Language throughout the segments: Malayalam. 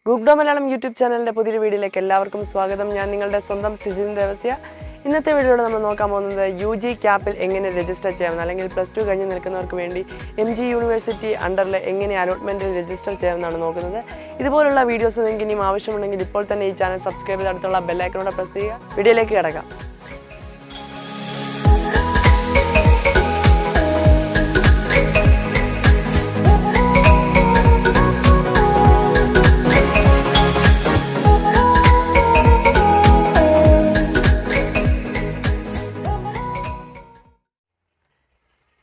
Googdo Malayalam YouTube channel പുതിയൊരു വീഡിയോയിലേക്ക് എല്ലാവർക്കും സ്വാഗതം. ഞാൻ നിങ്ങളുടെ സ്വന്തം സിജിൻ ദേവസ്യ. ഇന്നത്തെ വീഡിയോയിൽ നമ്മൾ നോക്കാൻ പോകുന്നത് യുജി ക്യാപ്പിൽ എങ്ങനെ രജിസ്റ്റർ ചെയ്യാമെന്ന് അല്ലെങ്കിൽ +2 കഴിഞ്ഞ് നിൽക്കുന്നവർക്ക് വേണ്ടി MGU യൂണിവേഴ്സിറ്റി അണ്ടറിൽ എങ്ങനെ അലോട്ട്മെന്റിൽ രജിസ്റ്റർ ചെയ്യാമെന്നാണ് നോക്കുന്നത്. ഇതുപോലുള്ള വീഡിയോസ് നിങ്ങൾക്ക് ഇനിയും ആവശ്യമുണ്ടെങ്കിൽ ഇപ്പോൾ തന്നെ ഈ ചാനൽ സബ്സ്ക്രൈബ് ചെയ്ത് അടുത്തുള്ള ബെൽ ഐക്കണോടെ പ്രസ് ചെയ്യുക. വീഡിയോയിലേക്ക് കിടക്കാം.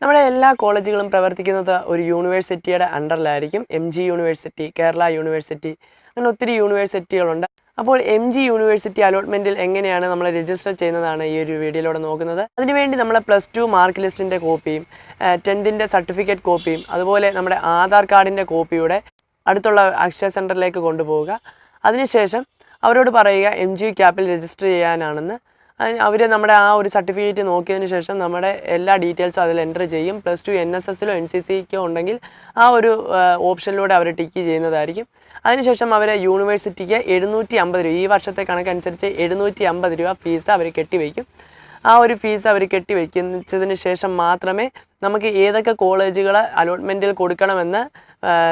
നമ്മുടെ എല്ലാ കോളേജുകളും പ്രവർത്തിക്കുന്നത് ഒരു യൂണിവേഴ്സിറ്റിയുടെ അണ്ടറിലായിരിക്കും. MGU യൂണിവേഴ്സിറ്റി, കേരള യൂണിവേഴ്സിറ്റി, അങ്ങനെ ഒത്തിരി യൂണിവേഴ്സിറ്റികളുണ്ട്. അപ്പോൾ MGU യൂണിവേഴ്സിറ്റി അലോട്ട്മെൻറ്റിൽ എങ്ങനെയാണ് നമ്മൾ രജിസ്റ്റർ ചെയ്യുന്നതാണ് ഈ ഒരു വീഡിയോയിലൂടെ നോക്കുന്നത്. അതിനുവേണ്ടി നമ്മൾ +2 മാർക്ക് ലിസ്റ്റിൻ്റെ കോപ്പിയും 10th സർട്ടിഫിക്കറ്റ് കോപ്പിയും അതുപോലെ നമ്മുടെ ആധാർ കാർഡിൻ്റെ കോപ്പിയുടെ അടുത്തുള്ള അക്ഷയ സെൻറ്ററിലേക്ക് കൊണ്ടുപോവുക. അതിനുശേഷം അവരോട് പറയുക MGU ക്യാപ്പിൽ രജിസ്റ്റർ ചെയ്യാനാണെന്ന്. അവർ നമ്മുടെ ആ ഒരു സർട്ടിഫിക്കറ്റ് നോക്കിയതിന് ശേഷം നമ്മുടെ എല്ലാ ഡീറ്റെയിൽസും അതിൽ എൻ്റർ ചെയ്യും. +2 NSSലോ NCCക്കോ ഉണ്ടെങ്കിൽ ആ ഒരു ഓപ്ഷനിലൂടെ അവർ ടിക്ക് ചെയ്യുന്നതായിരിക്കും. അതിനുശേഷം അവർ യൂണിവേഴ്സിറ്റിക്ക് 750 രൂപ, ഈ വർഷത്തെ കണക്കനുസരിച്ച് 750 രൂപ ഫീസ് അവർ കെട്ടിവയ്ക്കും. ആ ഒരു ഫീസ് അവർ കെട്ടിവയ്ക്കുന്നതിന് ശേഷം മാത്രമേ നമുക്ക് ഏതൊക്കെ കോളേജുകൾ അലോട്ട്മെൻറ്റിൽ കൊടുക്കണമെന്ന്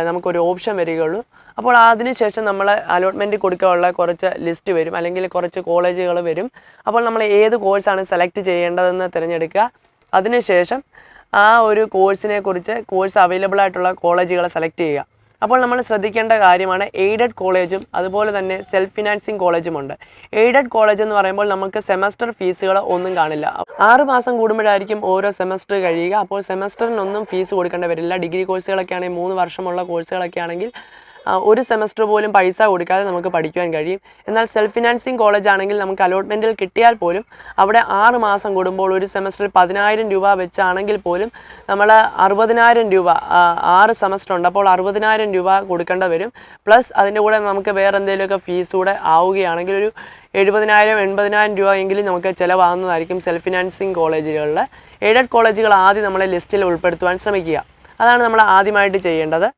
നമുക്കൊരു ഓപ്ഷൻ വരികയുള്ളൂ. അപ്പോൾ അതിനുശേഷം നമ്മൾ അലോട്ട്മെൻറ്റ് കൊടുക്കാനുള്ള കുറച്ച് ലിസ്റ്റ് വരും, അല്ലെങ്കിൽ കുറച്ച് കോളേജുകൾ വരും. അപ്പോൾ നമ്മൾ ഏത് കോഴ്സാണ് സെലക്ട് ചെയ്യേണ്ടതെന്ന് തിരഞ്ഞെടുക്കുക. അതിനുശേഷം ആ ഒരു കോഴ്സ് അവൈലബിൾ ആയിട്ടുള്ള കോളേജുകളെ സെലക്ട് ചെയ്യുക. അപ്പോൾ നമ്മൾ ശ്രദ്ധിക്കേണ്ട കാര്യമാണ് എയ്ഡഡ് കോളേജും അതുപോലെ തന്നെ സെൽഫ് ഫിനാൻസിങ് കോളേജുമുണ്ട്. എയ്ഡഡ് കോളേജ് എന്ന് പറയുമ്പോൾ നമുക്ക് സെമസ്റ്റർ ഫീസുകൾ ഒന്നും കാണില്ല. 6 മാസം കൂടുമ്പോഴായിരിക്കും ഓരോ സെമസ്റ്റർ കഴിയുക. അപ്പോൾ സെമസ്റ്ററിനൊന്നും ഫീസ് കൊടുക്കേണ്ടി വരില്ല. ഡിഗ്രി കോഴ്സുകളൊക്കെ ആണെങ്കിൽ 3 വർഷമുള്ള കോഴ്സുകളൊക്കെ ആണെങ്കിൽ ഒരു സെമസ്റ്റർ പോലും പൈസ കൊടുക്കാതെ നമുക്ക് പഠിക്കുവാൻ കഴിയും. എന്നാൽ സെൽഫ് ഫിനാൻസിങ് കോളേജ് ആണെങ്കിൽ നമുക്ക് അലോട്ട്മെൻറ്റിൽ കിട്ടിയാൽ പോലും അവിടെ 6 മാസം കൂടുമ്പോൾ ഒരു സെമസ്റ്ററിൽ 10,000 രൂപ വെച്ചാണെങ്കിൽ പോലും നമ്മൾ 60,000 രൂപ 6 സെമസ്റ്റർ ഉണ്ട്. അപ്പോൾ 60,000 രൂപ കൊടുക്കേണ്ടി വരും. പ്ലസ് അതിൻ്റെ കൂടെ നമുക്ക് വേറെ എന്തെങ്കിലുമൊക്കെ ഫീസ് കൂടെ ആവുകയാണെങ്കിൽ ഒരു 70,000-80,000 രൂപ എങ്കിലും നമുക്ക് ചിലവാകുന്നതായിരിക്കും സെൽഫ് ഫിനാൻസിങ് കോളേജുകളിൽ. എയ്ഡഡ് കോളേജുകൾ ആദ്യം നമ്മളെ ലിസ്റ്റിൽ ഉൾപ്പെടുത്തുവാൻ ശ്രമിക്കുക. അതാണ് നമ്മൾ ആദ്യമായിട്ട് ചെയ്യേണ്ടത്.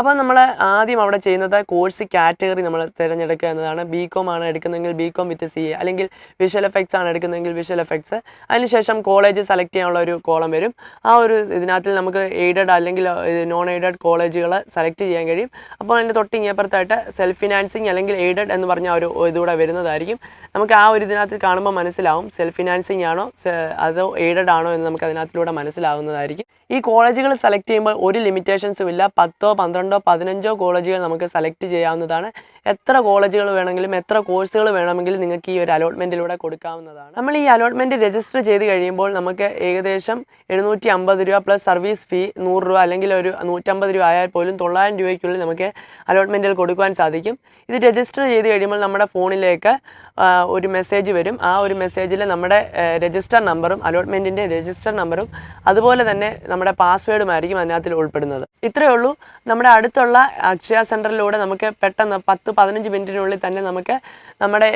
അപ്പോൾ നമ്മൾ ആദ്യം അവിടെ ചെയ്യുന്നത് കോഴ്സ് കാറ്റഗറി നമ്മൾ തിരഞ്ഞെടുക്കുക എന്നതാണ്. BCom ആണ് എടുക്കുന്നതെങ്കിൽ BCom വിത്ത് CA, അല്ലെങ്കിൽ വിഷ്വൽ എഫക്ട്സ് ആണ് എടുക്കുന്നതെങ്കിൽ വിഷ്വൽ എഫക്ട്സ്. അതിനുശേഷം കോളേജ് സെലക്ട് ചെയ്യാനുള്ള ഒരു കോളം വരും. ആ ഒരു ഇതിനകത്തിൽ നമുക്ക് എയ്ഡഡ് അല്ലെങ്കിൽ നോൺ എയ്ഡഡ് കോളേജുകൾ സെലക്ട് ചെയ്യാൻ കഴിയും. അപ്പോൾ അതിൻ്റെ തൊട്ട് ഇങ്ങേപ്പുറത്തായിട്ട് സെൽഫ് ഫിനാൻസിങ് അല്ലെങ്കിൽ എയ്ഡഡ് എന്ന് പറഞ്ഞ ഒരു ഇതുകൂടെ വരുന്നതായിരിക്കും. നമുക്ക് ആ ഒരു ഇതിനകത്ത് കാണുമ്പോൾ മനസ്സിലാവും സെൽഫ് ഫിനാൻസിങ് ആണോ അതോ എയ്ഡഡ് ആണോ എന്ന് നമുക്ക് അതിനകത്തിലൂടെ മനസ്സിലാവുന്നതായിരിക്കും. ഈ കോളേജുകൾ സെലക്ട് ചെയ്യുമ്പോൾ ഒരു ലിമിറ്റേഷൻസും ഇല്ല. 10, 12, 15 കോളേജുകൾ നമുക്ക് സെലക്ട് ചെയ്യാവുന്നതാണ്. എത്ര കോളേജുകൾ വേണമെങ്കിലും എത്ര കോഴ്സുകൾ വേണമെങ്കിലും നിങ്ങൾക്ക് ഈ ഒരു അലോട്ട്മെൻറ്റിലൂടെ കൊടുക്കാവുന്നതാണ്. നമ്മൾ ഈ അലോട്ട്മെൻറ്റ് രജിസ്റ്റർ ചെയ്ത് കഴിയുമ്പോൾ നമുക്ക് ഏകദേശം 750 രൂപ പ്ലസ് സർവീസ് ഫീ 100 രൂപ അല്ലെങ്കിൽ ഒരു 150 രൂപ ആയാൽ പോലും 900 രൂപയ്ക്കുള്ളിൽ നമുക്ക് അലോട്ട്മെൻറ്റിൽ കൊടുക്കുവാൻ സാധിക്കും. ഇത് രജിസ്റ്റർ ചെയ്ത് കഴിയുമ്പോൾ നമ്മുടെ ഫോണിലേക്ക് ഒരു മെസ്സേജ് വരും. ആ ഒരു മെസ്സേജിൽ നമ്മുടെ രജിസ്റ്റർ നമ്പറും അലോട്ട്മെൻറ്റിൻ്റെ രജിസ്റ്റർ നമ്പറും അതുപോലെ തന്നെ നമ്മുടെ പാസ്വേഡുമായിരിക്കും അതിനകത്തിൽ ഉൾപ്പെടുന്നത്. ഇത്രയേ ഉള്ളൂ. നമ്മുടെ അടുത്തുള്ള അക്ഷയ സെൻറ്ററിലൂടെ നമുക്ക് പെട്ടെന്ന് 10-15 മിനിറ്റിനുള്ളിൽ തന്നെ നമുക്ക് നമ്മുടെ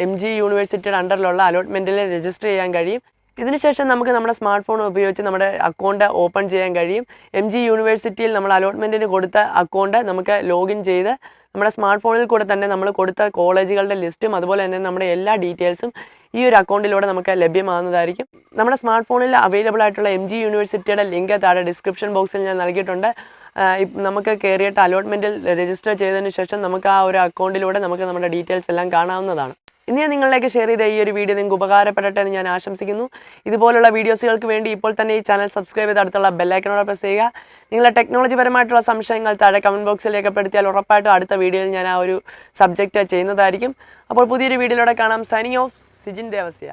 MGU യൂണിവേഴ്സിറ്റിയുടെ അണ്ടറിലുള്ള അലോട്ട്മെൻറ്റിൽ രജിസ്റ്റർ ചെയ്യാൻ കഴിയും. ഇതിനുശേഷം നമുക്ക് നമ്മുടെ സ്മാർട്ട് ഫോൺ ഉപയോഗിച്ച് നമ്മുടെ അക്കൗണ്ട് ഓപ്പൺ ചെയ്യാൻ കഴിയും. MGU യൂണിവേഴ്സിറ്റിയിൽ നമ്മൾ അലോട്ട്മെൻറ്റിന് കൊടുത്ത അക്കൗണ്ട് നമുക്ക് ലോഗിൻ ചെയ്ത് നമ്മുടെ സ്മാർട്ട് ഫോണിൽ കൂടെ തന്നെ നമ്മൾ കൊടുത്ത കോളേജുകളുടെ ലിസ്റ്റും അതുപോലെ തന്നെ നമ്മുടെ എല്ലാ ഡീറ്റെയിൽസും ഈ ഒരു അക്കൗണ്ടിലൂടെ നമുക്ക് ലഭ്യമാകുന്നതായിരിക്കും. നമ്മുടെ സ്മാർട്ട് ഫോണിൽ അവൈലബിൾ ആയിട്ടുള്ള MGU യൂണിവേഴ്സിറ്റിയുടെ ലിങ്ക് താഴെ ഡിസ്ക്രിപ്ഷൻ ബോക്സിൽ ഞാൻ നൽകിയിട്ടുണ്ട്. നമുക്ക് കയറിയിട്ട് അലോട്ട്മെൻറ്റിൽ രജിസ്റ്റർ ചെയ്തതിന് ശേഷം നമുക്ക് ആ ഒരു അക്കൗണ്ടിലൂടെ നമുക്ക് നമ്മുടെ ഡീറ്റെയിൽസ് എല്ലാം കാണാവുന്നതാണ്. ഇന്ന് ഞാൻ നിങ്ങളിലേക്ക് ഷെയർ ചെയ്ത ഈ ഒരു വീഡിയോ നിങ്ങൾക്ക് ഉപകാരപ്പെടട്ടെ എന്ന് ഞാൻ ആശംസിക്കുന്നു. ഇതുപോലുള്ള വീഡിയോസുകൾക്ക് വേണ്ടി ഇപ്പോൾ തന്നെ ഈ ചാനൽ സബ്സ്ക്രൈബ് ചെയ്ത് അടുത്തുള്ള ബെല്ലൈക്കനോട് പ്രസ് ചെയ്യുക. നിങ്ങളുടെ ടെക്നോളജി പരമായിട്ടുള്ള സംശയങ്ങൾ താഴെ കമൻറ്റ് ബോക്സിൽ രേഖപ്പെടുത്തിയാൽ ഉറപ്പായിട്ടും അടുത്ത വീഡിയോയിൽ ഞാൻ ആ ഒരു സബ്ജക്റ്റ് ചെയ്യുന്നതായിരിക്കും. അപ്പോൾ പുതിയൊരു വീഡിയോയിലൂടെ കാണാം. സൈനിങ് ഓഫ്, സിജിൻ ദേവസ്യ.